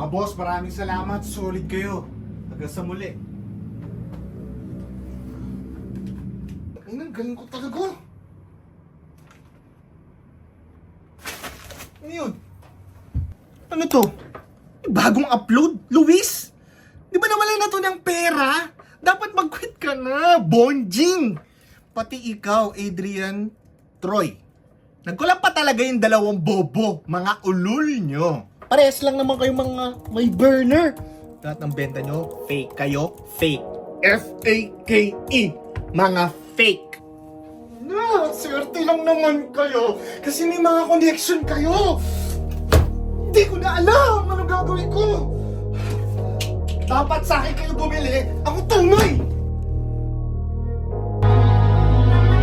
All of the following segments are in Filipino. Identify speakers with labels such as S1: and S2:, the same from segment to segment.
S1: Boss, maraming salamat. Solid kayo. Hanggang sa muli. Ay, ang galing ko talaga. Ano yun? Ano to? Bagong upload? Luis? Di ba nawala na to ng pera? Dapat mag-quit ka na, Bonjing! Pati ikaw, Adrian Troy. Nagkulang pa talaga yung dalawang bobo, mga ulul nyo. Parehas lang naman kayong mga may burner. Lahat ng benta nyo, fake kayo, fake. F-A-K-E, mga fake. Na, swerte lang naman kayo kasi may mga connection kayo. Hindi ko na alam ano gagawin ko. Dapat sa akin kayo bumili, ako tunay.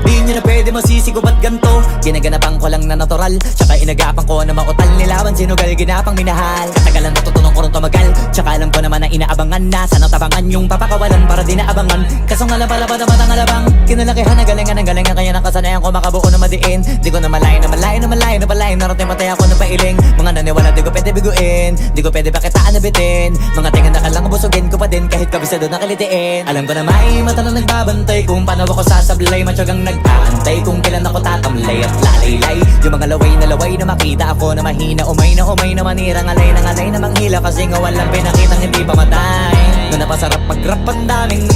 S2: Di nyo na pwede masisigo ba't ganto? Ginaganapan ko lang na natural, tsaka inagapan ko na mautal. Nilawan sinugal, ginapang minahal. Katagalan natutunan ko rin tumagal, tsaka alam ko naman na inaabangan na. Sana tabangan yung papakawalan para di naabangan. Kaso nga labala ba naman ang alabang kinalakihan na galingan ng galingan. Kaya nakasanayan ko makabuo na madiin. Di ko na malayo na malayo na malayo na malayo. Narating matay ako ng pailing. Mga naniwala di ko pwede biguin, di ko pwede pakitaan na bitin. Mga tinga na kalang busugin ko pa din kahit kabisado na kalitiin. Alam ko na may mata na nagbabantay kung paano ako sasablay. Matyagang nag-aantay kung kailan ako tatamlay at lalaylay. Yung mga laway na makita ako na mahina. Umay na manirang alay na manghila. Kasi nga walang pinakitang hindi pa matay. Na napasarap mag-rap ang daming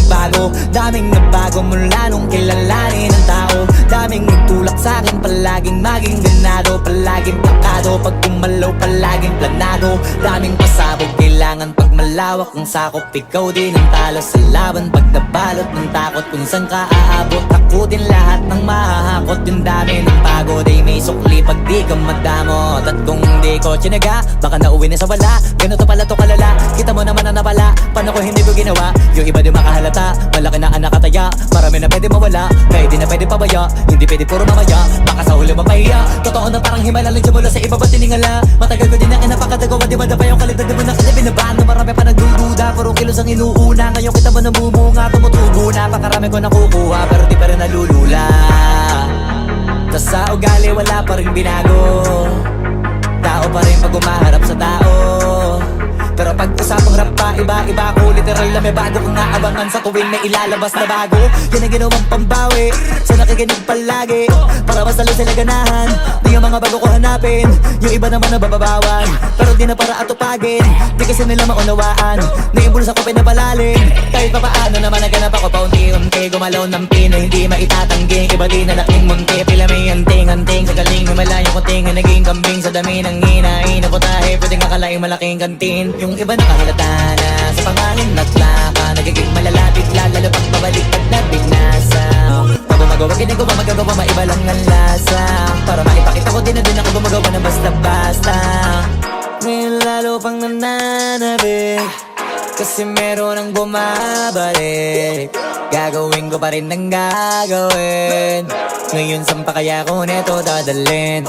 S2: nagbago mula nung kilalanin ng tao. Daming nagtulak sa'kin, palaging maging ganado. Palaging plakado, pag kumalaw palaging planado. Daming pasabog, kailangan pag malawak ang sakop. Ikaw din ang talo sa laban, pag nabalot ng takot. Kung saan ka aabot, ako din lahat ng mahahakot. Yung dami ng pagod ay may sukli pag di ka madamot. At kung hindi ko tsinaga, baka nauwi na sa wala. Ganito pala to kalala, kita mo naman na napala. Paano ko hindi ko ginawa, yung iba di makahalata. Malaki na anak kataya, marami na pwede mawala. Kaya di na pwede pabaya, hindi pwede puro mamaya. Baka sa huli mapahiya, totoo na parang himala lang siya mula sa iba ba tiningala. Matagal ko din na kinapakatagawa, di ba yung kalidad di mo na kasi binabahan. Na marami pa nagdududa, puro kilos ang inuuna. Ngayon kita ba namumunga, tumutubo na. Pakarami ko nakukuha, pero di pa rin nalulula. Tas sa ugali wala pa rin binago. Tao pa rin pag umaharap sa tao. Pero pag usapang rap pa, iba-iba ko. Literal na may bago kong naabangan sa tuwing may ilalabas na bago. Yan ang ginawang pambawi sa nakikinig palagi, para mas lalo sila ganahan. Di ang mga bago ko hanapin, yung iba naman nabababawan. Pero di na para atupagin, di kasi nila maunawaan. Naimbulsa ko pinapalalim, kahit pa paano naman naganap ako paunti-unti. Gumalaw ng Pinoy, hindi maitatanggi. Iba di na laking munti, pila may anting-anting. Sa galing may malayong kunting, naging kambing sa dami ng hinahin. Naputahe, pwedeng akalaing malaking kantin. Yung iba nakahalata na sa pangangin at laka. Nagiging malalapit lalo pag babalik at nabinasa. Pag gumagawa, ginagawa, magagawa, maiba lang ang lasa. Para maipakita ko din na din ako gumagawa na basta-basta. Ngayon lalo pang nananabik, kasi meron ang bumabalik. Gagawin ko pa rin ng gagawin. Ngayon saan pa kaya ko neto dadalhin?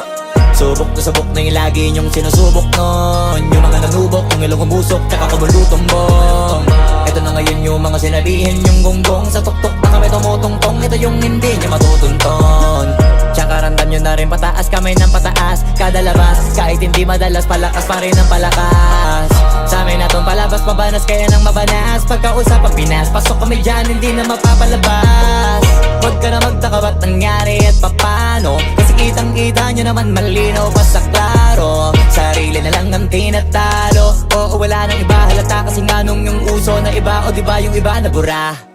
S2: Subok to subok na yung lagi niyong sinusubok nun. Yung mga nanubok, yung ilong umusok, tsaka kumulutong bong. Ito na ngayon yung mga sinabihin yung gonggong. Sa tuktok na kami tumutungtong, ito yung hindi niya matutunton. Tsaka randam nyo na rin pataas, kamay ng pataas. Kada labas, kahit hindi madalas, palakas pa rin ang palakas. Sa amin na tong palabas, mabanas kaya nang mabanas. Pagkausap ang Pinas, pasok kami dyan, hindi na mapapalabas. Huwag ka na magtaka ba't nangyari at papano, kasi kitang-kita nyo naman malinaw pa sa klaro. Sarili na lang ang tinatalo. Oo, wala nang iba halata, kasi nga nung yung uso na iba. O diba yung iba nabura.